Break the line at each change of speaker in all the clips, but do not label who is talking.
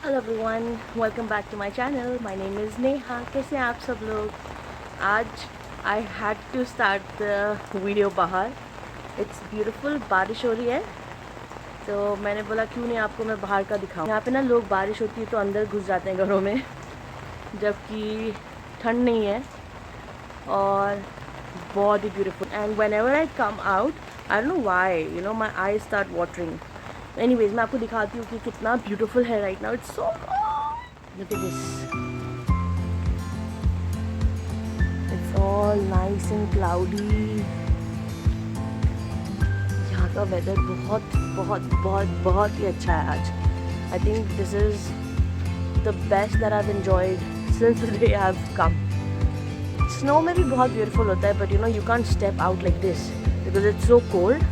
Hello everyone, welcome back to my channel. My name is Neha. कैसे हैं आप सब लोग? आज I had to start the video बाहर। इट्स ब्यूटीफुल, बारिश हो रही है तो मैंने बोला क्यों नहीं आपको मैं बाहर का दिखाऊं। यहाँ पे ना लोग बारिश होती है तो अंदर घुस जाते हैं घरों में, जबकि ठंड नहीं है और बहुत ही beautiful. And whenever I come out, I don't know why, my eye start watering. Anyways, मैं आपको दिखाती हूँ कि कितना ब्यूटीफुल है right now. It's so look at this, it's all nice and cloudy. यहाँ का वेदर बहुत बहुत बहुत बहुत ही अच्छा है आज। I think this is the best that I have enjoyed since the day I have come. Snow में भी बहुत ब्यूटीफुल होता है, but you can't step out like this because it's so cold.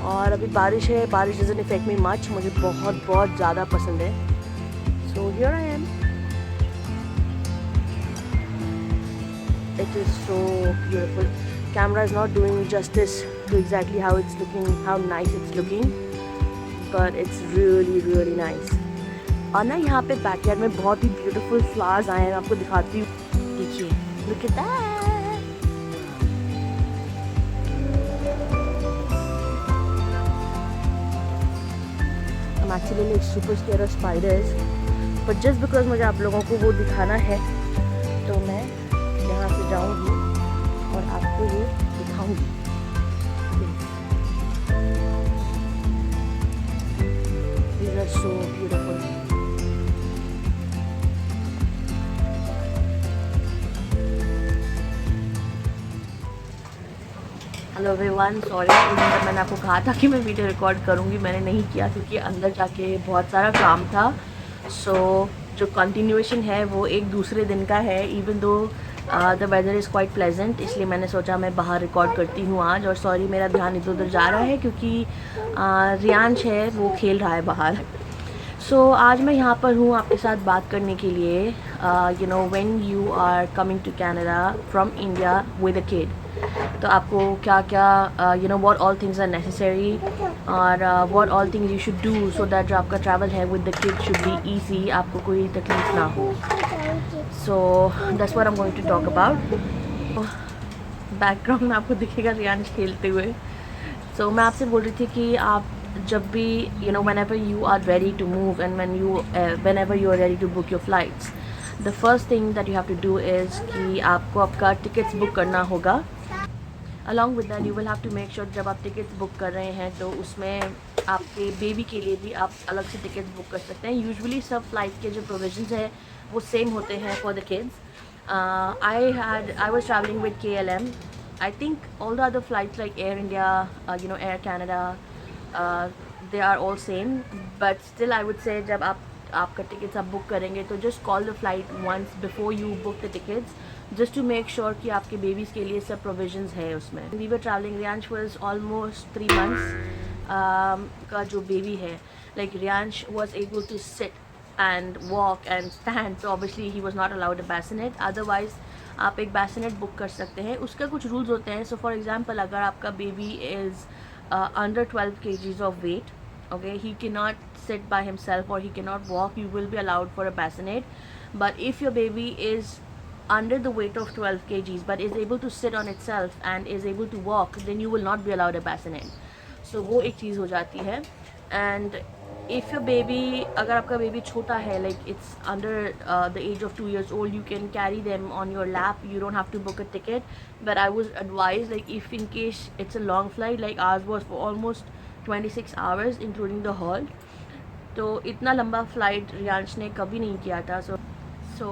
और अभी बारिश है, बारिश डजंट इफेक्ट मी मच, मुझे बहुत बहुत ज़्यादा पसंद है। So here I am. It is so beautiful. Camera is not doing justice to exactly how it's looking, how nice it's looking, but it's really really nice. और ना यहाँ पे बैकयार्ड में बहुत ही ब्यूटीफुल फ्लावर्स आए हैं, मैं आपको दिखाती हूँ। देखिए, look at that. I'm actually like super scared of spiders, but just because मुझे आप लोगों को वो दिखाना है तो मैं यहाँ से जाऊँगी और आपको ये दिखाऊंगी। These are so beautiful. Hello everyone, sorry मैंने आपको कहा था कि मैं वीडियो रिकॉर्ड करूँगी, मैंने नहीं किया क्योंकि अंदर जाके बहुत सारा काम था। जो कंटिन्यूएशन है वो एक दूसरे दिन का है, even though the weather is quite pleasant, इसलिए मैंने सोचा मैं बाहर रिकॉर्ड करती हूँ आज। और सॉरी मेरा ध्यान इधर उधर जा रहा है क्योंकि रियांश है वो खेल रहा है बाहर। आज मैं यहाँ पर हूँ आपके साथ बात करने के लिए। When you are coming to Canada from India with a kid, तो आपको क्या क्या what all things are necessary और what all things you should do so that जो आपका ट्रैवल है with the kid should be easy, आपको कोई तकलीफ ना हो। That's what I am going to talk about. Background में आपको दिखेगा रियांश खेलते हुए। मैं आपसे बोल रही थी कि आप जब भी whenever you are ready to move and whenever you are ready to book your flights, the first thing that you have to do is कि आपको आपका टिकट्स बुक करना होगा। along with that you will have to make sure जब आप tickets book कर रहे हैं तो उसमें आपके बेबी के लिए भी आप अलग से टिकट्स बुक कर सकते हैं। यूजुअली सब फ्लाइट के जो प्रोविजंस है वो सेम होते हैं for the kids. I was traveling with KLM. I think all the other flights like Air India, Air Canada, they are all same, but still I would say जब आपका tickets आप book करेंगे तो just call the flight once before you book the tickets, just to make sure कि आपके babies के लिए सब provisions है उसमें। We were traveling, Riyansh was almost 3 months का जो बेबी है, like Riyansh was able to sit and walk and stand, so obviously he was not allowed a bassinet. Otherwise आप एक bassinet बुक कर सकते हैं, उसका कुछ रूल्स होते हैं। सो फॉर एग्जाम्पल अगर आपका baby is under 12 kgs of weight, okay, he cannot sit by himself or he cannot walk, you will be allowed for a bassinet. But if your baby is under the weight of 12 kgs but is able to sit on itself and is able to walk, then you will not be allowed a bassinet. वो एक चीज़ हो जाती है। And if your baby, अगर आपका baby छोटा है, like it's under the age of 2 years old, you can carry them on your lap, you don't have to book a ticket. But I would advise like if in case it's a long flight, like hours was for almost 26 hours including the halt, तो इतना लंबा flight Riyansh ने कभी नहीं किया था। So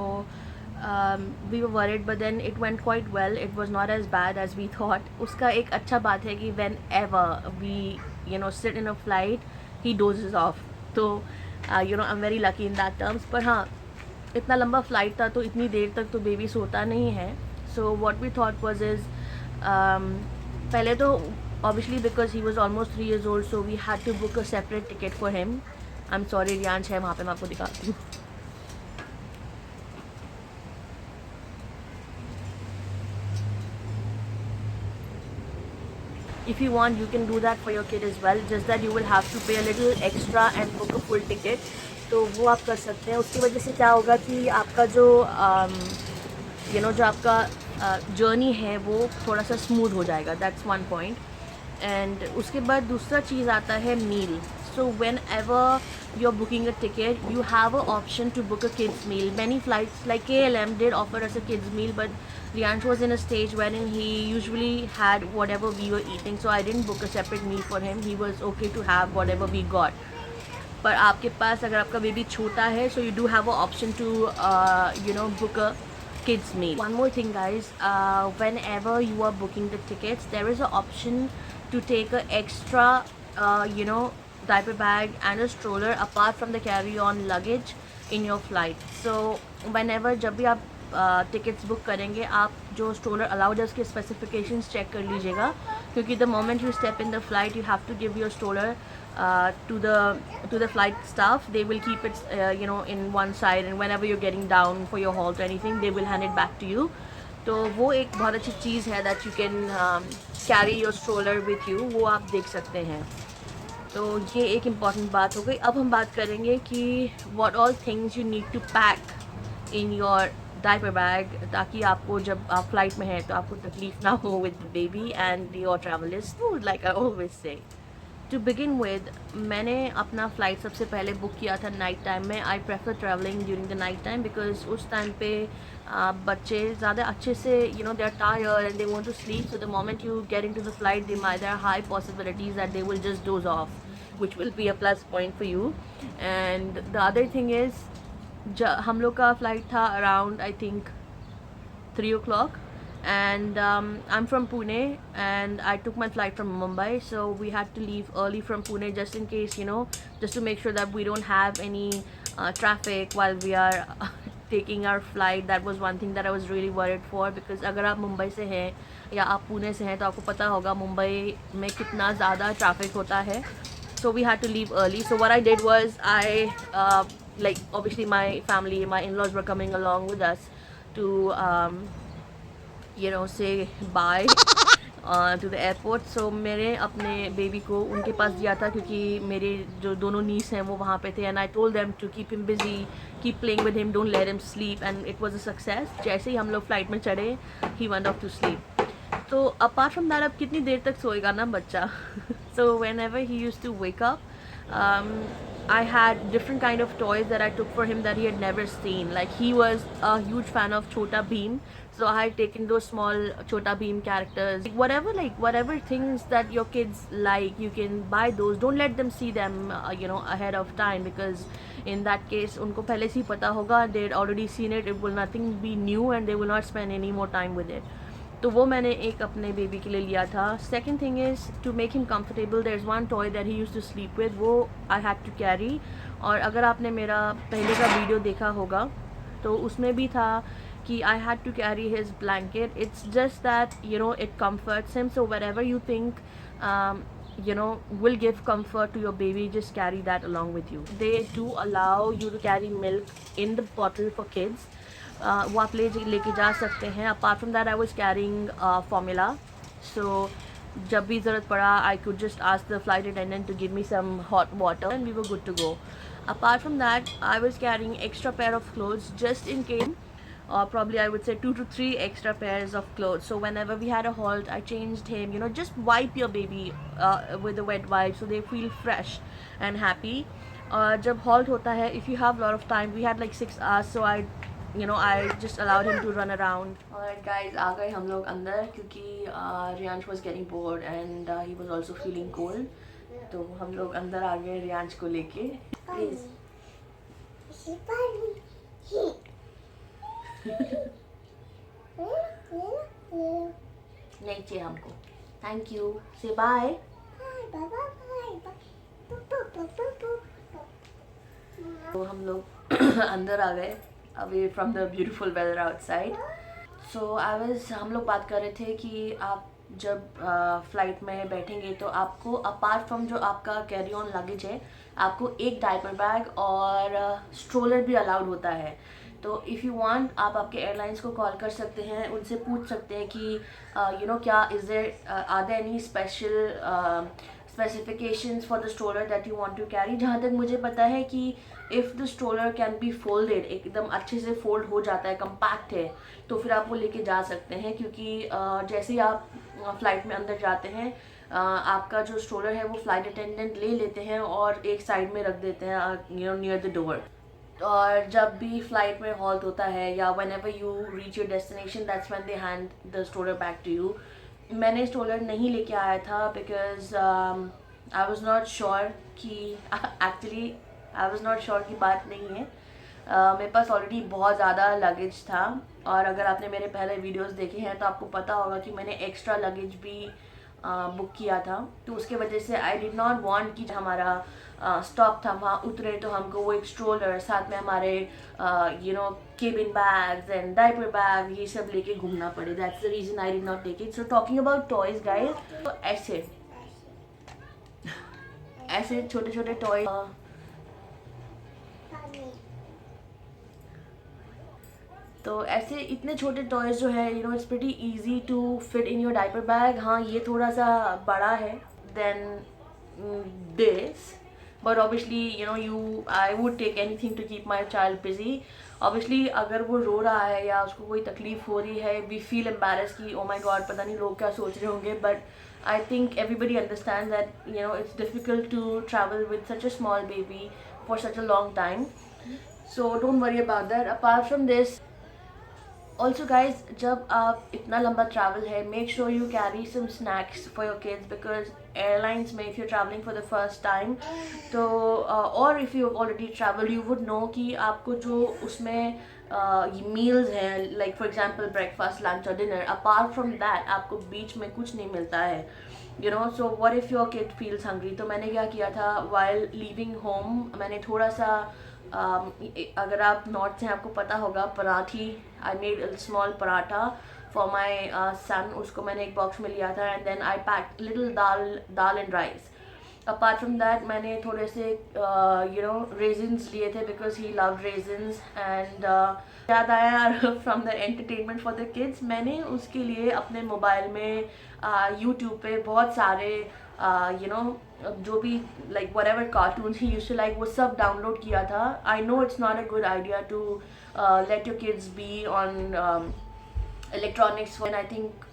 we were worried, but then it went quite well. It was not as bad as we thought. उसका एक अच्छा बात है कि whenever we sit in a flight, he dozes off. तो I'm very lucky in that terms. पर हाँ, इतना लंबा फ्लाइट था तो इतनी देर तक तो बेबी सोता नहीं है। So what we thought was is पहले तो obviously because he was almost 3 years old, so we had to book a separate ticket for him. I'm sorry, Riyansh है वहाँ पे, मैं आपको दिखाती हूँ। If you want, you can do that for your kid as well, just that you will have to pay a little extra and book a full ticket. तो वो आप कर सकते हैं। उसकी वजह से क्या होगा कि आपका जो जो आपका जर्नी है वो थोड़ा सा स्मूथ हो जाएगा। That's one point. एंड उसके बाद दूसरा चीज़ आता है meal. So whenever you are booking a ticket, you have an option to book a kids meal. Many flights like KLM did offer us a kids meal, but Riyansh was in a stage wherein he usually had whatever we were eating, so I didn't book a separate meal for him. He was okay to have whatever we got. पर आपके पास अगर आपका baby छोटा है, so you do have an option to book a kids meal. One more thing guys, whenever you are booking the tickets, there is an option to take a extra diaper bag and a stroller apart from the carry-on luggage in your flight. So whenever जब भी आप tickets book करेंगे, आप जो stroller allowed है उसके specifications check कर लीजिएगा, क्योंकि the moment you step in the flight you have to give your stroller to the flight staff. They will keep it in one side, and whenever you're getting down for your halt or anything, they will hand it back to you. तो वो एक बहुत अच्छी चीज़ है that you can carry your stroller with you, वो आप देख सकते हैं। तो ये एक इम्पॉर्टेंट बात हो गई। अब हम बात करेंगे कि what all things you need to pack in your diaper bag, ताकि आपको जब आप फ्लाइट में हैं तो आपको तकलीफ ना हो with the baby and your travel is smooth, like I always say. To begin with, मैंने अपना फ़्लाइट सबसे पहले बुक किया था नाइट टाइम में। I prefer travelling during the night time because उस टाइम पे बच्चे ज़्यादा अच्छे से they are tired and they want to sleep, so the moment you get into the flight there are high possibilities that they will just doze off, which will be a plus point for you. And the other thing is हम लोग का flight था around I think 3 o'clock, and I'm from Pune and I took my flight from Mumbai, so we had to leave early from Pune just in case, just to make sure that we don't have any traffic while we are taking our flight. That was one thing that I was really worried for, because अगर आप मुंबई से हैं या आप पुणे से हैं तो आपको पता होगा मुंबई में कितना ज़्यादा ट्रैफिक होता है. So we had to leave early. So what I did was obviously my family, my in-laws were coming along with us to say bye to the airport. So मैंने अपने बेबी को उनके पास दिया था, क्योंकि मेरे जो दोनों नीस हैं वो वहाँ पे थे, and I told them to keep him busy, keep playing with him, don't let him sleep, and it was a success. जैसे ही हम लोग फ्लाइट में चढ़े, he went off to sleep. तो अपार्ट फ्रॉम दैट, अब कितनी देर तक सोएगा ना बच्चा. So whenever he used to wake up, I had different kind of toys that I took for him that he had never seen. Like, he was a huge fan of Chota Bheem, so I had taken those small Chota Bheem characters. Whatever things that your kids like, you can buy those. Don't let them see them ahead of time, because in that case उनको पहले से ही पता होगा, they had already seen it. It will nothing be new, and they will not spend any more time with it. तो वो मैंने एक अपने बेबी के लिए लिया था. Second thing is to make him comfortable, there is one toy that he used to sleep with, वो आई हैड टू कैरी. और अगर आपने मेरा पहले का वीडियो देखा होगा तो उसमें भी था कि I had to carry his blanket. It's just that it comforts him, so wherever you think will give comfort to your baby, just carry that along with you. They do allow you to carry milk in the bottle for kids. वो आप लेके जा सकते हैं. Apart from that I was carrying formula, so जब भी ज़रूरत पड़ा I could just ask the flight attendant to give me some hot water and we were good to go. Apart from that I was carrying extra pair of clothes just in case, or probably I would say 2 to 3 extra pairs of clothes. So whenever we had a halt, I changed him. Just wipe your baby with a wet wipe so they feel fresh and happy. जब halt होता है, if you have a lot of time, we had like 6 hours, so I just allowed him to run around. Alright guys, आ गए हम लोग अंदर, क्योंकि Riyansh was getting bored and he was also feeling cold. तो हम लोग अंदर आ गए रियांश को लेके. Please. नहीं चाहिए हमको. Thank you. Say bye. तो हम लोग अंदर आ गए, away from the beautiful weather outside. So हम लोग बात कर रहे थे कि आप जब फ्लाइट में बैठेंगे तो आपको अपार्ट फ्रॉम जो आपका कैरी ऑन लगेज है, आपको एक डायपर बैग और स्ट्रोलर भी अलाउड होता है. तो इफ़ यू वांट, आप आपके एयरलाइंस को कॉल कर सकते हैं, उनसे पूछ सकते हैं कि क्या is there are there any special specifications for the stroller that you want to carry. जहाँ तक मुझे पता है कि if the stroller can be folded, एकदम अच्छे से फोल्ड हो जाता है, कम्पैक्ट है, तो फिर आप वो लेके जा सकते हैं। क्योंकि जैसे ही आप फ्लाइट में अंदर जाते हैं, आपका जो स्ट्रोलर है वो फ्लाइट अटेंडेंट ले लेते हैं और एक साइड में रख देते हैं, नियर द डोर। और जब भी फ्लाइट में हॉल्ट होता है या whenever you reach your destination, that's when they hand the stroller back to you. मैंने स्ट्रोलर नहीं लेके आया था because I was not sure कि actually I was not sure की बात नहीं है। मेरे पास ऑलरेडी बहुत ज़्यादा लगेज था, और अगर आपने मेरे पहले वीडियोस देखे हैं तो आपको पता होगा कि मैंने एक्स्ट्रा लगेज भी बुक किया था। तो उसके वजह से आई डिड नॉट वांट कि हमारा स्टॉप था वहाँ उतरे तो हमको वो एक स्ट्रोलर साथ में हमारे cabin bags and diaper bag ये सब लेके घूमना पड़े। That's the reason I did not take it. So talking about toys guys, तो ऐसे ऐसे छोटे छोटे टॉय, तो ऐसे इतने छोटे टॉयज जो है it's pretty easy to fit in your diaper bag. हाँ, ये थोड़ा सा बड़ा है then this, but obviously you I would take anything to keep my child busy. Obviously अगर वो रो रहा है या उसको कोई तकलीफ हो रही है, वी फील एम्बैरेस कि ओ माई गॉड पता नहीं लोग क्या सोच रहे होंगे, but I think everybody understand that it's difficult to travel with such a small baby for such a long time. So don't worry about that. Apart from this, also guys, जब आप इतना लंबा ट्रैवल है, make sure you carry some snacks for your kids, because airlines में if you travelling for the first time तो और if you already travel you would know कि आपको जो उसमें मील्स हैं, like for example breakfast, lunch और dinner, apart from that आपको बीच में कुछ नहीं मिलता है। So what if your kid feels hungry. तो मैंने क्या किया था, वाइल लीविंग होम मैंने थोड़ा सा अगर आप नॉर्थ से आपको पता होगा, पराठी, I made small paratha for my son, उसको मैंने एक बॉक्स में लिया था, and then I pack little dal and rice. Apart from that मैंने थोड़े से रेजिन्स लिए थे because he love raisins. And याद आया from the entertainment for the kids, मैंने उसके लिए अपने मोबाइल में यूट्यूब पे बहुत सारे जो भी like whatever cartoons he used to like, वो सब डाउनलोड किया था। I know it's not a good idea to let your kids be on electronics when I think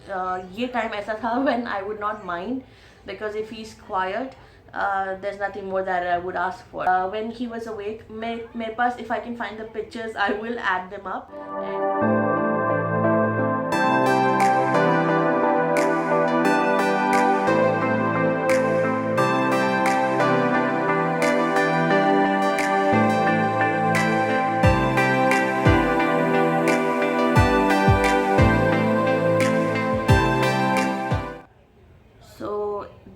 ये time ऐसा था when I would not mind, because if he's quiet there's nothing more that I would ask for. When he was awake, मेरे पास if I can find the pictures I will add them up.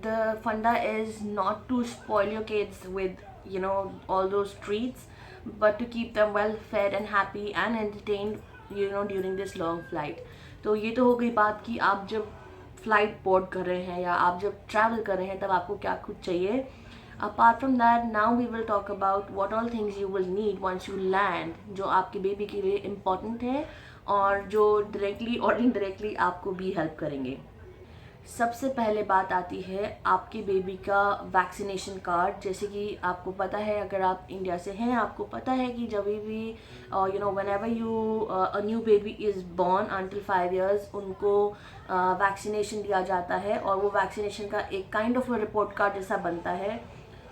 The funda is not to spoil your kids with all those treats, but to keep them well fed and happy and entertained during this long flight. तो ये तो हो गई बात कि आप जब flight board कर रहे हैं या आप जब ट्रैवल कर रहे हैं तब आपको क्या कुछ चाहिए। Apart from that, now we will talk about what all things you will need once you land, जो आपके बेबी के लिए इम्पॉर्टेंट है और जो डायरेक्टली और इनडायरेक्टली आपको भी हेल्प करेंगे। सबसे पहले बात आती है आपके बेबी का वैक्सीनेशन कार्ड। जैसे कि आपको पता है, अगर आप इंडिया से हैं आपको पता है कि जब भी when ever a new baby is born until 5 years उनको वैक्सीनेशन दिया जाता है, और वो वैक्सीनेशन का एक काइंड ऑफ रिपोर्ट कार्ड जैसा बनता है,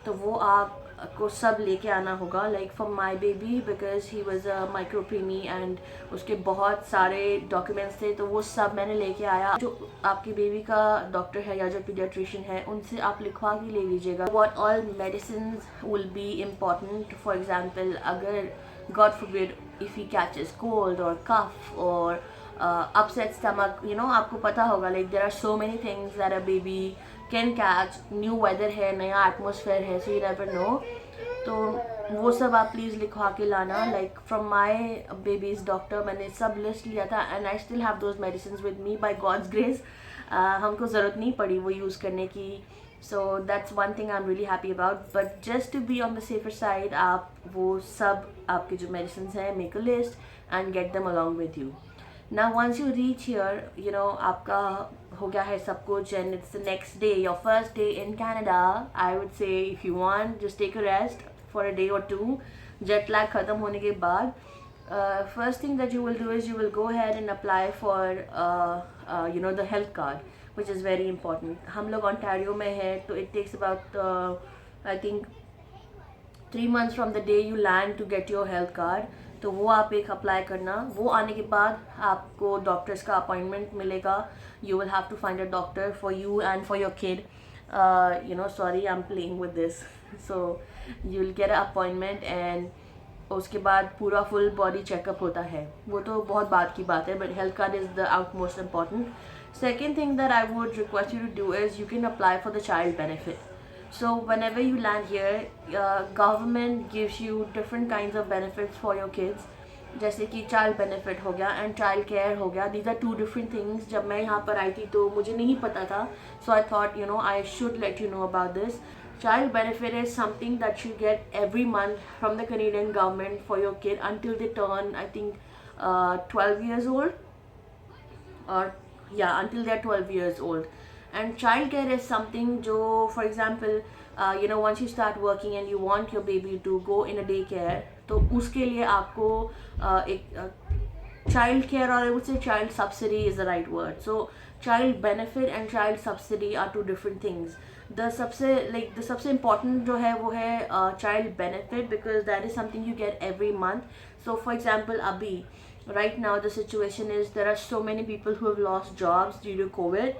तो वो आपको सब लेके आना होगा। Like for my baby, because he was a micro preemie and उसके बहुत सारे डॉक्यूमेंट्स थे, तो वो सब मैंने लेके आया। जो आपके बेबी का डॉक्टर है या जो पीडियाट्रिशियन है उनसे आप लिखवा के ले लीजिएगा what all medicine will be important. For example, अगर God forbid if he catches cold और कफ और अपसेट स्टमक, आपको पता होगा, like there are so many things that a baby can catch. New weather है, नया एटमोसफेयर है, so you never know. तो वो सब आप प्लीज़ लिखवा के लाना। Like from my baby's doctor मैंने सब लिस्ट लिया था, and I still have those medicine with me by God's grace. हमको ज़रूरत नहीं पड़ी वो यूज़ करने की, so that's one thing I am really happy about. But just to be on the safer side, आप वो सब आपके जो मेडिसिन हैं, make a list and get them along with you. Now once you reach here, आपका हो गया है सब कुछ, and it's the next day, your first day in Canada. I would say if you want, just take a rest for a day or two. Jet lag ख़त्म होने के बाद first thing that you will do is you will go ahead and apply for the health card which is very important. हम लोग Ontario में है तो it takes about I think 3 months from the day you land to get your health card. तो वो आप एक apply करना, वो आने के बाद आपको डॉक्टर्स का अपॉइंटमेंट मिलेगा. You will have to find a doctor for you and for your kid. Sorry I am playing with this. So you will get a appointment and उसके बाद पूरा फुल बॉडी चेकअप होता है. वो तो बहुत बात की बात है, but health card is the out most important. Second thing that I would request you to do is you can apply for the child benefit. So whenever you land here, government gives you different kinds of benefits for your kids. जैसे कि child benefit हो गया and child care हो गया. These are two different things. जब मैं यहाँ पर आई थी तो मुझे नहीं पता था, so I thought I should let you know about this. Child benefit is something that you get every month from the Canadian government for your kid until they turn, I think, 12 years old. Or yeah, until they're 12 years old. And childcare is something jo, for example, once you start working and you want your baby to go in a daycare, तो उसके लिए आपको एक child care, or I would say child subsidy is the right word. So child benefit and child subsidy are two different things. The सबसे important जो है वो है child benefit, because that is something you get every month. So for example, अभी right now the situation is there are so many people who have lost jobs due to COVID.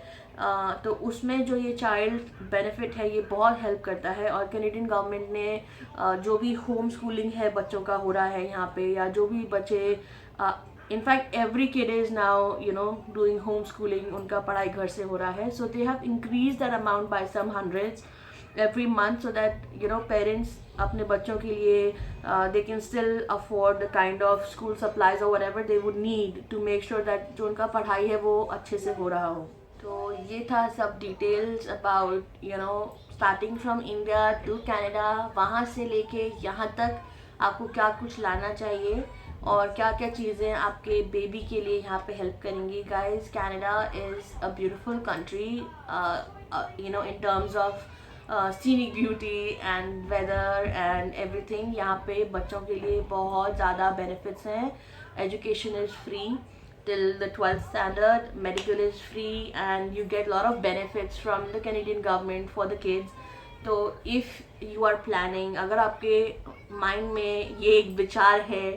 तो उसमें जो ये child benefit है ये बहुत help करता है. और कैनेडियन गवर्नमेंट ने जो भी होम स्कूलिंग है बच्चों का हो रहा है यहाँ पे, या जो भी बच्चे in fact every kid is now doing home schooling, उनका पढ़ाई घर से हो रहा है. So they have increase that amount by some hundreds every month, so that parents अपने बच्चों के लिए they can still afford the kind of school supplies or whatever they would need to make sure that जो उनका पढ़ाई है वो अच्छे से हो रहा हो. तो ये था सब details about starting from India to Canada. वहाँ से लेके यहाँ तक आपको क्या कुछ लाना चाहिए और क्या क्या चीज़ें आपके बेबी के लिए यहाँ पे हेल्प करेंगी. Guys, Canada is a beautiful country in terms of scenic beauty and weather and everything. यहाँ पे बच्चों के लिए बहुत ज़्यादा benefits हैं. Education is free till the 12th standard, medical is free, and you get a lot of benefits from the Canadian government for the kids. तो if you are planning, अगर आपके mind में ये एक विचार है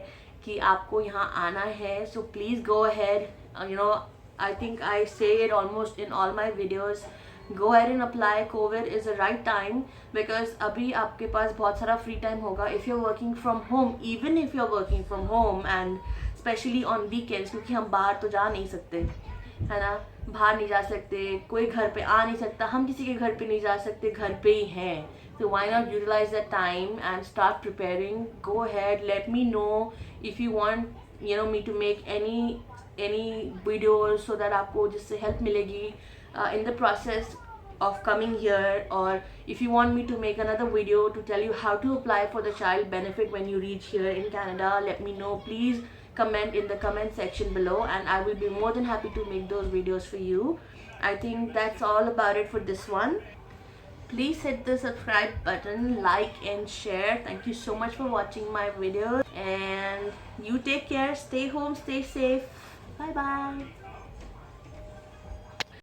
कि आपको यहाँ आना है, so please go ahead. I think I say it almost in all my videos. Go ahead and apply. COVID is the right time because अभी आपके पास बहुत सारा free time होगा. If you're working from home, even if you're working from home and especially on weekends, क्योंकि हम बाहर तो जा नहीं सकते, है ना, बाहर नहीं जा सकते, कोई घर पे आ नहीं सकता, हम किसी के घर पे नहीं जा सकते, घर पे ही हैं. So why not utilize that time and start preparing? Go ahead, let me know if you want me to make any videos so that आपको जिससे help मिलेगी in the process of coming here, or if you want me to make another video to tell you how to apply for the child benefit when you reach here in Canada, let me know. Please comment in the comment section below and I will be more than happy to make those videos for you. I think that's all about it for this one. Please hit the subscribe button, like and share. Thank you so much for watching my video, and you take care, stay home, stay safe. Bye bye.